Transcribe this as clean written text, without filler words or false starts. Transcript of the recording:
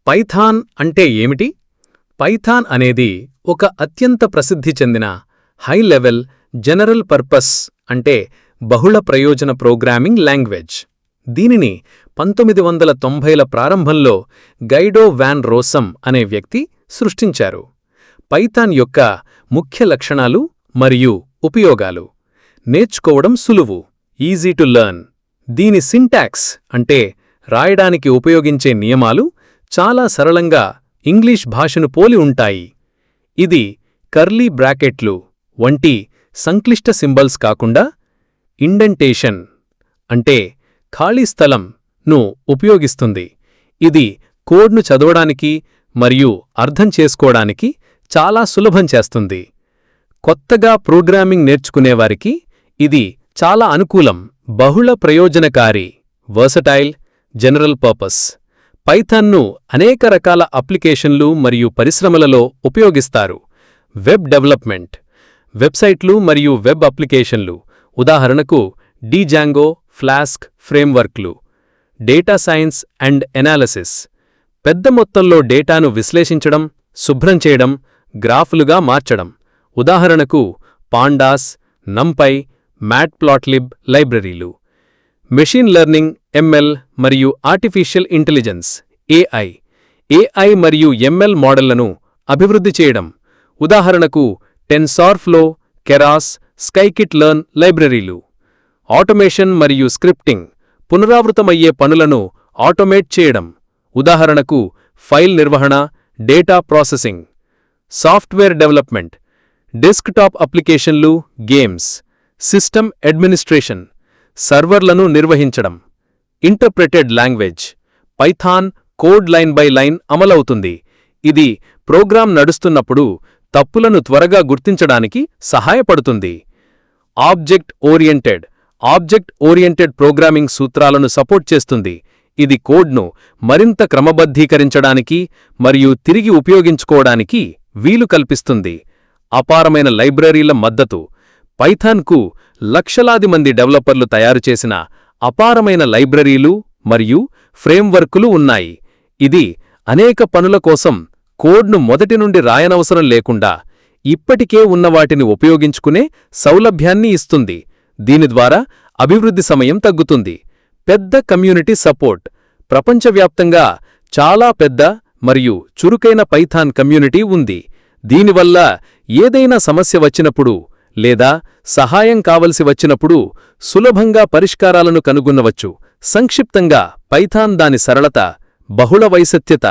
Python అంటే ఏమిటి? Python అనేది ఒక అత్యంత ప్రసిద్ధి చెందిన హై లెవెల్ జనరల్ పర్పస్ అంటే బహుళ ప్రయోజన ప్రోగ్రామింగ్ లాంగ్వేజ్. దీనిని 1990ల ప్రారంభంలో గైడో వాన్ రోసమ్ అనే వ్యక్తి సృష్టించారు. పైథాన్ యొక్క ముఖ్య లక్షణాలు మరియు ఉపయోగాలు. నేర్చుకోవడం సులువు, ఈజీ టు లెర్న్. దీని సింటాక్స్ అంటే రాయడానికి ఉపయోగించే నియమాలు చాలా సరళంగా ఇంగ్లీష్ భాషను పోలి ఉంటాయి. ఇది కర్లీ బ్రాకెట్లు వంటి సంక్లిష్ట సింబల్స్ కాకుండా ఇండెంటేషన్ అంటే ఖాళీ స్థలం ను ఉపయోగిస్తుంది. ఇది కోడ్ను చదవడానికి మరియు అర్థం చేసుకోవడానికి చాలా సులభం చేస్తుంది. కొత్తగా ప్రోగ్రామింగ్ నేర్చుకునేవారికి ఇది చాలా అనుకూలం. బహుళ ప్రయోజనకారి వర్సటైల్ జనరల్ పర్పస్. పైథాన్ను అనేక రకాల అప్లికేషన్లు మరియు పరిశ్రమలలో ఉపయోగిస్తారు. వెబ్ డెవలప్మెంట్, వెబ్సైట్లు మరియు వెబ్ అప్లికేషన్లు, ఉదాహరణకు డిజాంగో, ఫ్లాస్క్ ఫ్రేమ్వర్క్లు. డేటా సైన్స్ అండ్ ఎనాలిసిస్, పెద్ద మొత్తంలో డేటాను విశ్లేషించడం, శుభ్రం చేయడం, గ్రాఫులుగా మార్చడం, ఉదాహరణకు పాండాస్, నంపై, మ్యాట్ప్లాట్లిబ్ లైబ్రరీలు. మెషిన్ లెర్నింగ్, ఎంఎల్ మరియు ఆర్టిఫిషియల్ ఇంటెలిజెన్స్ ఏఐ మరియు ఎంఎల్ మోడళ్లను అభివృద్ధి చేయడం, ఉదాహరణకు టెన్సార్ఫ్లో, కెరాస్, స్కైకిట్ లెర్న్ లైబ్రరీలు. ఆటోమేషన్ మరియు స్క్రిప్టింగ్, పునరావృతమయ్యే పనులను ఆటోమేట్ చేయడం, ఉదాహరణకు ఫైల్ నిర్వహణ, data processing. Software development, desktop అప్లికేషన్లు, గేమ్స్. సిస్టమ్ అడ్మినిస్ట్రేషన్, సర్వర్లను నిర్వహించడం. Interpreted language, Python code line by line అమలవుతుంది. ఇది ప్రోగ్రాం నడుస్తున్నప్పుడు తప్పులను త్వరగా గుర్తించడానికి సహాయపడుతుంది. ఆబ్జెక్ట్ ఓరియెంటెడ్ ప్రోగ్రామింగ్ సూత్రాలను సపోర్ట్ చేస్తుంది. ఇది కోడ్ను మరింత క్రమబద్ధీకరించడానికి మరియు తిరిగి ఉపయోగించుకోవడానికి వీలు కల్పిస్తుంది. అపారమైన లైబ్రరీల మద్దతు, పైథాన్కు లక్షలాది మంది డెవలపర్లు తయారుచేసిన అపారమైన లైబ్రరీలు మరియు ఫ్రేమ్వర్కులు ఉన్నాయి. ఇది అనేక పనుల కోసం కోడ్ను మొదటి నుండి రాయనవసరం లేకుండా ఇప్పటికే ఉన్నవాటిని ఉపయోగించుకునే సౌలభ్యాన్ని ఇస్తుంది. దీని ద్వారా అభివృద్ధి సమయం తగ్గుతుంది. పెద్ద కమ్యూనిటీ సపోర్ట్, ప్రపంచవ్యాప్తంగా చాలా పెద్ద మరియు చురుకైన పైథాన్ కమ్యూనిటీ ఉంది. దీనివల్ల ఏదైనా సమస్య వచ్చినప్పుడు లేదా సహాయం కావలసి వచ్చినప్పుడు సులభంగా పరిష్కారాలను కనుగొనవచ్చు. సంక్షిప్తంగా, పైథాన్ దాని సరళత, బహుళ వైశిష్ట్యత